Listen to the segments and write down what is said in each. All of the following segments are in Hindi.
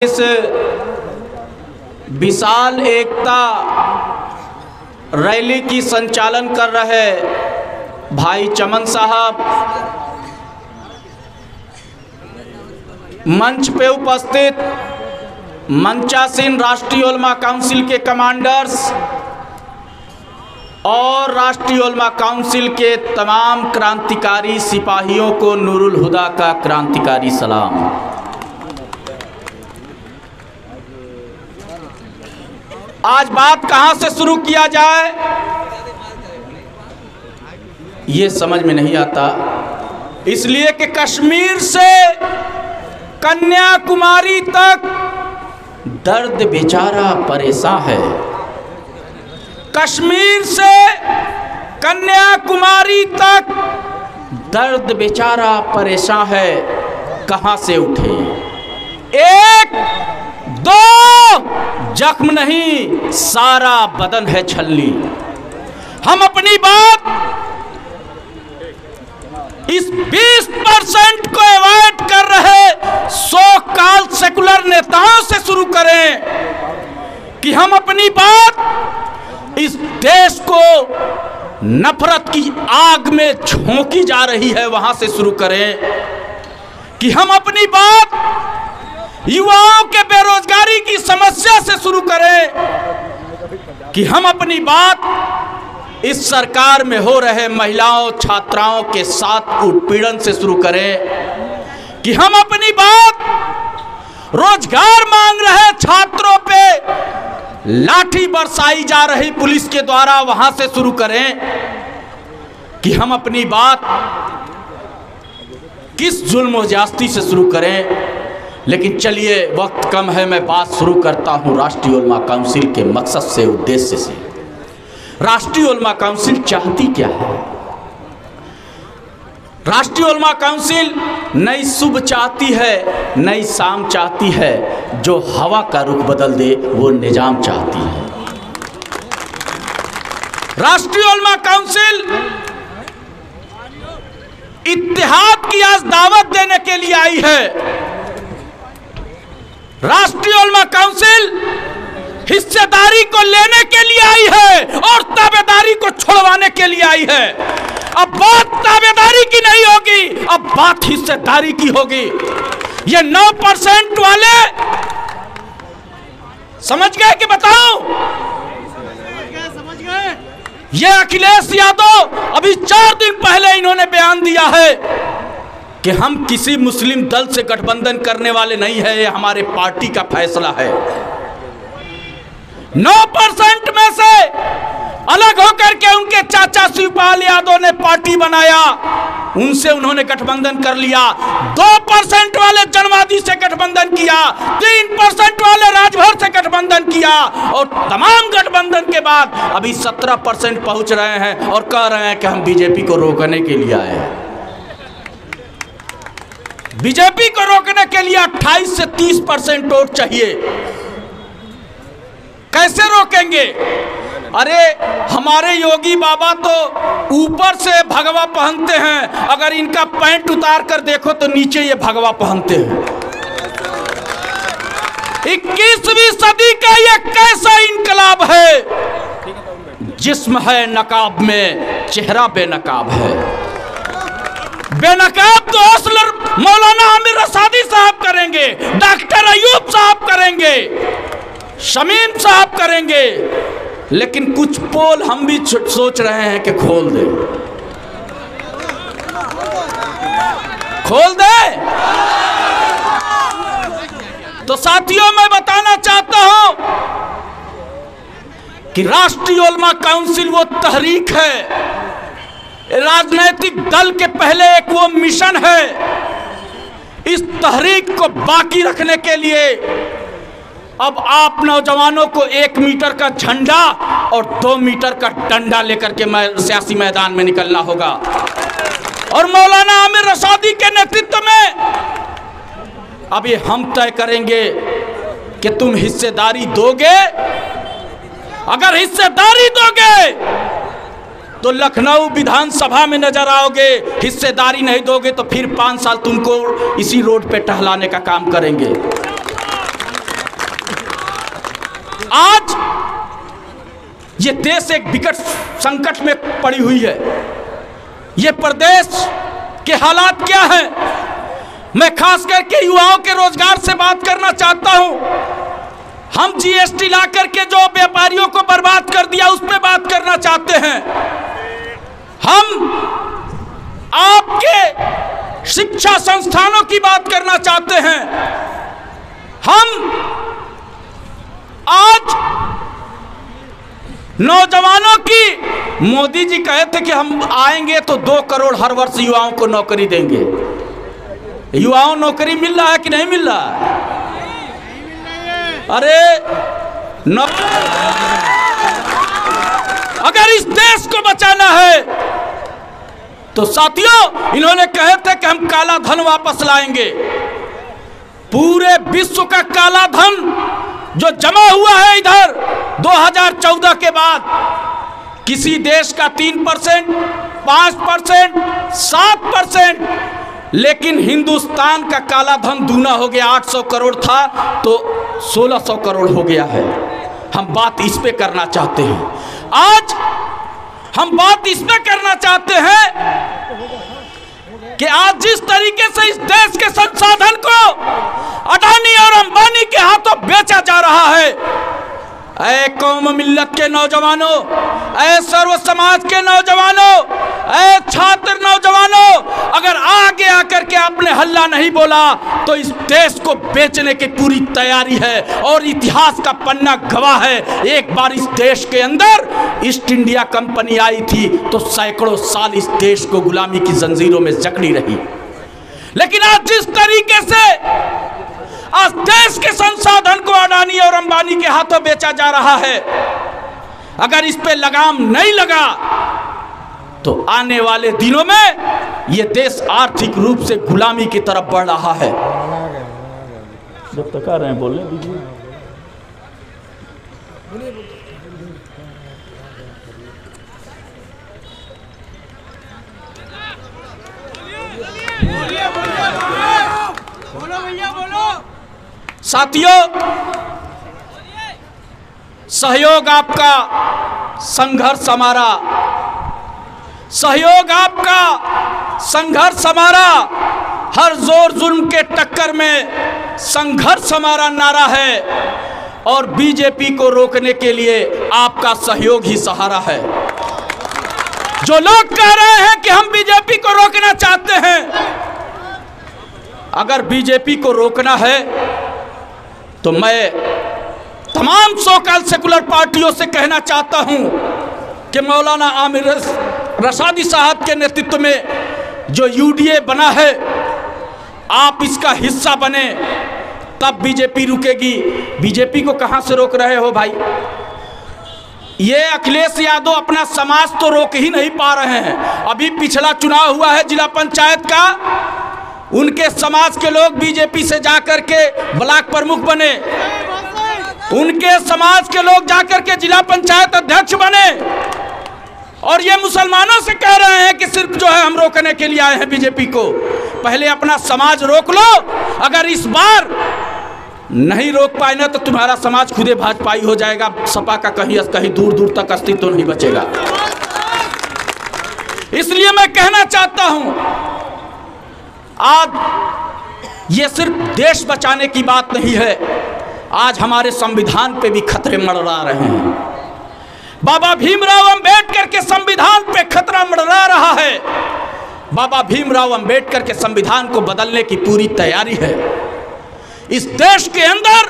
इस विशाल एकता रैली की संचालन कर रहे भाई चमन साहब, मंच पे उपस्थित मंचासीन राष्ट्रीय उलमा काउंसिल के कमांडर्स और राष्ट्रीय उलमा काउंसिल के तमाम क्रांतिकारी सिपाहियों को नूरुल हुदा का क्रांतिकारी सलाम। आज बात कहां से शुरू किया जाए ये समझ में नहीं आता, इसलिए कि कश्मीर से कन्याकुमारी तक दर्द बेचारा परेशान है। कश्मीर से कन्याकुमारी तक दर्द बेचारा परेशान है, कहां से उठे? एक दो जख्म नहीं, सारा बदन है छल्ली। हम अपनी बात इस 20% को अवॉइड कर रहे सो कॉल सेकुलर नेताओं से शुरू करें कि हम अपनी बात इस देश को नफरत की आग में झोंकी जा रही है वहां से शुरू करें, कि हम अपनी बात युवाओं के बेरोजगारी की समस्या से शुरू करें, कि हम अपनी बात इस सरकार में हो रहे महिलाओं छात्राओं के साथ उत्पीड़न से शुरू करें, कि हम अपनी बात रोजगार मांग रहे छात्रों पे लाठी बरसाई जा रही पुलिस के द्वारा वहां से शुरू करें, कि हम अपनी बात किस जुल्म और ज्यादती से शुरू करें। लेकिन चलिए, वक्त कम है, मैं बात शुरू करता हूं राष्ट्रीय उलमा काउंसिल के मकसद से, उद्देश्य से। राष्ट्रीय उलमा काउंसिल चाहती क्या है? राष्ट्रीय उलमा काउंसिल नई सुबह चाहती है, नई शाम चाहती है, जो हवा का रुख बदल दे वो निजाम चाहती है। राष्ट्रीय उलमा काउंसिल इत्तेहाद की आज दावत देने के लिए आई है। राष्ट्रीय उलमा काउंसिल हिस्सेदारी को लेने के लिए आई है और ताबेदारी को छुड़वाने के लिए आई है। अब बात ताबेदारी की नहीं होगी, अब बात हिस्सेदारी की होगी। ये 9% वाले समझ गए कि बताओ? समझ गए? ये अखिलेश यादव अभी 4 दिन पहले इन्होंने बयान दिया है कि हम किसी मुस्लिम दल से गठबंधन करने वाले नहीं है, ये हमारे पार्टी का फैसला है। 9% में से अलग होकर के उनके चाचा शिवपाल यादव ने पार्टी बनाया, उनसे उन्होंने गठबंधन कर लिया। 2% वाले जनवादी से गठबंधन किया, 3% वाले राजभर से गठबंधन किया, और तमाम गठबंधन के बाद अभी 17% पहुंच रहे हैं और कह रहे हैं कि हम बीजेपी को रोकने के लिए आए हैं। बीजेपी को रोकने के लिए 28 से 30% वोट चाहिए। कैसे रोकेंगे? अरे हमारे योगी बाबा तो ऊपर से भगवा पहनते हैं, अगर इनका पैंट उतार कर देखो तो नीचे ये भगवा पहनते हैं। 21वीं सदी का ये कैसा इनकलाब है? जिस्म है नकाब में, चेहरा बेनकाब है। बेनकाब तो असलर मौलाना आमिर रसादी साहब करेंगे, डॉक्टर अयूब साहब करेंगे, शमीम साहब करेंगे, लेकिन कुछ पोल हम भी सोच रहे हैं कि खोल दे, खोल दे। तो साथियों, मैं बताना चाहता हूं कि राष्ट्रीय उलमा काउंसिल वो तहरीक है, राजनीतिक दल के पहले एक वो मिशन है। इस तहरीक को बाकी रखने के लिए अब आप नौजवानों को 1 मीटर का झंडा और 2 मीटर का डंडा लेकर के सियासी मैदान में निकलना होगा। और मौलाना आमिर रसादी के नेतृत्व में अब ये हम तय करेंगे कि तुम हिस्सेदारी दोगे। अगर हिस्सेदारी दोगे तो लखनऊ विधानसभा में नजर आओगे, हिस्सेदारी नहीं दोगे तो फिर 5 साल तुमको इसी रोड पे टहलाने का काम करेंगे। आज ये देश एक विकट संकट में पड़ी हुई है। ये प्रदेश के हालात क्या है? मैं खास करके युवाओं के रोजगार से बात करना चाहता हूं। हम जीएसटी ला करके जो व्यापारियों को बर्बाद कर दिया उस पर बात करना चाहते हैं। हम आपके शिक्षा संस्थानों की बात करना चाहते हैं। हम आज नौजवानों की, मोदी जी कहे थे कि हम आएंगे तो 2 करोड़ हर वर्ष युवाओं को नौकरी देंगे। युवाओं नौकरी मिल रहा है कि नहीं मिल रहा है? अरे अगर इस देश को बचाना है तो साथियों, इन्होंने कहे थे कि हम काला धन वापस लाएंगे। पूरे विश्व का काला धन जो जमा हुआ है इधर 2014 के बाद, किसी देश का 3%, 5%, 7%, लेकिन हिंदुस्तान का काला धन दूना हो गया। 800 करोड़ था तो 1600 करोड़ हो गया है। हम बात इस पे करना चाहते हैं। आज हम बात इस पे करना चाहते हैं कि आज जिस तरीके से इस देश के संसाधन को अडानी और अंबानी के हाथों बेचा जा रहा है, ऐ कौम मिल्लत के नौजवानों, ऐ सर्व समाज के नौजवानों, ऐ छात्र नौजवानों, अगर आगे आकर के आपने हल्ला नहीं बोला तो इस देश को बेचने की पूरी तैयारी है। और इतिहास का पन्ना गवाह है, एक बार इस देश के अंदर ईस्ट इंडिया कंपनी आई थी तो सैकड़ों साल इस देश को गुलामी की जंजीरों में जकड़ी रही। लेकिन आज जिस तरीके से आज देश के संसाधन को अडानी और अंबानी के हाथों बेचा जा रहा है, अगर इस पे लगाम नहीं लगा तो आने वाले दिनों में ये देश आर्थिक रूप से गुलामी की तरफ बढ़ रहा है। जब तक आ रहे हैं बोलने दीजिए। साथियों, सहयोग आपका, संघर्ष हमारा। सहयोग आपका, संघर्ष हमारा। हर जोर जुल्म के टक्कर में संघर्ष हमारा नारा है और बीजेपी को रोकने के लिए आपका सहयोग ही सहारा है। जो लोग कह रहे हैं कि हम बीजेपी को रोकना चाहते हैं, अगर बीजेपी को रोकना है तो मैं तमाम सो-कॉल्ड सेकुलर पार्टियों से कहना चाहता हूं कि मौलाना आमिर रशादी साहब के नेतृत्व में जो यूडीए बना है, आप इसका हिस्सा बने, तब बीजेपी रुकेगी। बीजेपी को कहां से रोक रहे हो भाई? ये अखिलेश यादव अपना समाज तो रोक ही नहीं पा रहे हैं। अभी पिछला चुनाव हुआ है जिला पंचायत का, उनके समाज के लोग बीजेपी से जाकर के ब्लॉक प्रमुख बने, उनके समाज के लोग जाकर के जिला पंचायत अध्यक्ष बने, और ये मुसलमानों से कह रहे हैं कि सिर्फ जो है हम रोकने के लिए आए हैं बीजेपी को। पहले अपना समाज रोक लो। अगर इस बार नहीं रोक पाए ना तो तुम्हारा समाज खुदे भाजपाई हो जाएगा। सपा का कहीं दूर दूर तक अस्तित्व नहीं बचेगा। इसलिए मैं कहना चाहता हूं, आज ये सिर्फ देश बचाने की बात नहीं है, आज हमारे संविधान पे भी खतरे मंडरा रहे हैं। बाबा भीमराव अंबेडकर के संविधान पे खतरा मंडरा रहा है। बाबा भीमराव अंबेडकर के संविधान को बदलने की पूरी तैयारी है। इस देश के अंदर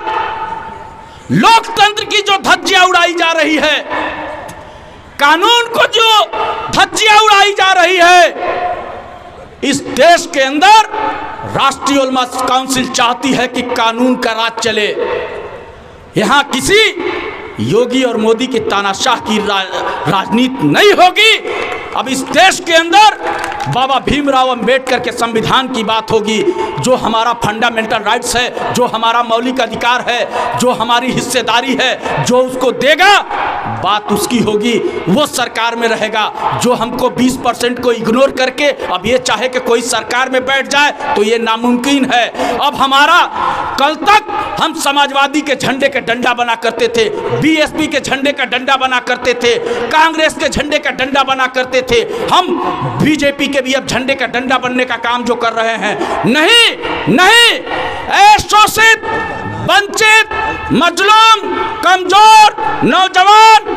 लोकतंत्र की जो धज्जियां उड़ाई जा रही है, कानून को जो धज्जियां उड़ाई जा रही है, इस देश के अंदर राष्ट्रीय उलमा काउंसिल चाहती है कि कानून का राज चले। यहां किसी योगी और मोदी की तानाशाह की राजनीति नहीं होगी। अब इस देश के अंदर बाबा भीमराव अंबेडकर के संविधान की बात होगी। जो हमारा फंडामेंटल राइट्स है, जो हमारा मौलिक अधिकार है, जो हमारी हिस्सेदारी है, जो उसको देगा बात उसकी होगी, वो सरकार में रहेगा। जो हमको 20% को इग्नोर करके अब ये चाहे कि कोई सरकार में बैठ जाए तो ये नामुमकिन है। अब हमारा, कल तक हम समाजवादी के झंडे का डंडा बना करते थे, बीएसपी के झंडे का डंडा बना करते थे, कांग्रेस के झंडे का डंडा बना करते थे। हम बीजेपी के भी अब झंडे का डंडा बनने का काम जो कर रहे हैं, नहीं नहीं, शोषित, वंचित, मजलूम, कमजोर, नौजवान,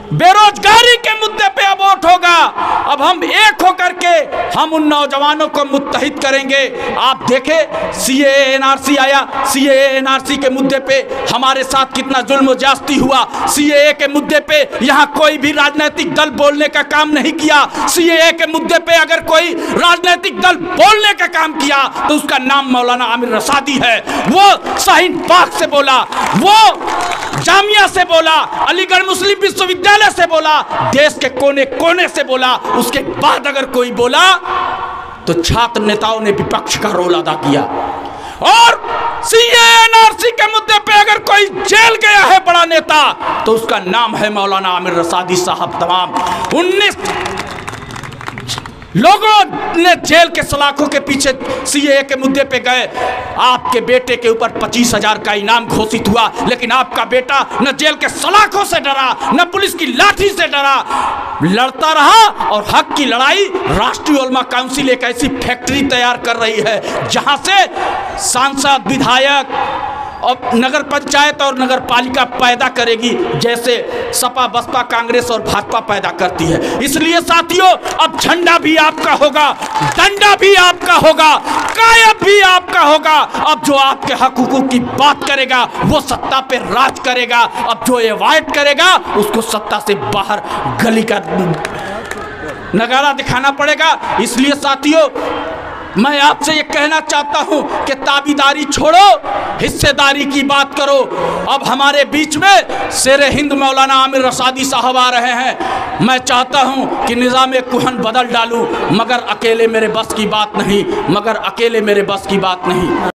बेरोजगारी के मुद्दे पे अब वोट होगा। अब हम एक होकर के हम उन नौजवानों को मुत्तहिद करेंगे। आप देखें सीएए एनआरसी आया, सीएए एनआरसी के मुद्दे पे हमारे साथ कितना जुल्म ज्यादती हुआ। सीएए के मुद्दे पे यहाँ कोई भी राजनीतिक दल बोलने का काम नहीं किया। सीएए के मुद्दे पे अगर कोई राजनीतिक दल बोलने का काम किया तो उसका नाम मौलाना आमिर रसादी है। वो शाहीन बाग से बोला, वो जामिया से बोला, अलीगढ़ मुस्लिम विश्वविद्यालय से बोला, देश के कोने कोने से बोला। उसके बाद अगर कोई बोला तो छात्र नेताओं ने विपक्ष का रोल अदा किया। और सीएए एनआरसी के मुद्दे पे अगर कोई जेल गया है बड़ा नेता तो उसका नाम है मौलाना आमिर रसादी साहब। तमाम 19 लोगों ने जेल के सलाखों के पीछे सीएए के मुद्दे पे गए। आपके बेटे के ऊपर 25,000 का इनाम घोषित हुआ, लेकिन आपका बेटा न जेल के सलाखों से डरा, न पुलिस की लाठी से डरा, लड़ता रहा। और हक की लड़ाई, राष्ट्रीय उलमा काउंसिल एक ऐसी फैक्ट्री तैयार कर रही है जहां से सांसद, विधायक और नगर पंचायत और नगर पालिका पैदा करेगी, जैसे सपा, बसपा, कांग्रेस और भाजपा पैदा करती है। इसलिए साथियों, अब झंडा भी आपका होगा, डंडा भी आपका होगा, कायब भी आपका होगा। अब जो आपके हक हुकूक की बात करेगा वो सत्ता पे राज करेगा। अब जो अवॉइड करेगा उसको सत्ता से बाहर गली का नगारा दिखाना पड़ेगा। इसलिए साथियों, मैं आपसे ये कहना चाहता हूं कि ताबीदारी छोड़ो, हिस्सेदारी की बात करो। अब हमारे बीच में शेरे हिंद मौलाना आमिर रसादी साहब आ रहे हैं। मैं चाहता हूं कि निज़ाम कुहन बदल डालूं, मगर अकेले मेरे बस की बात नहीं, मगर अकेले मेरे बस की बात नहीं।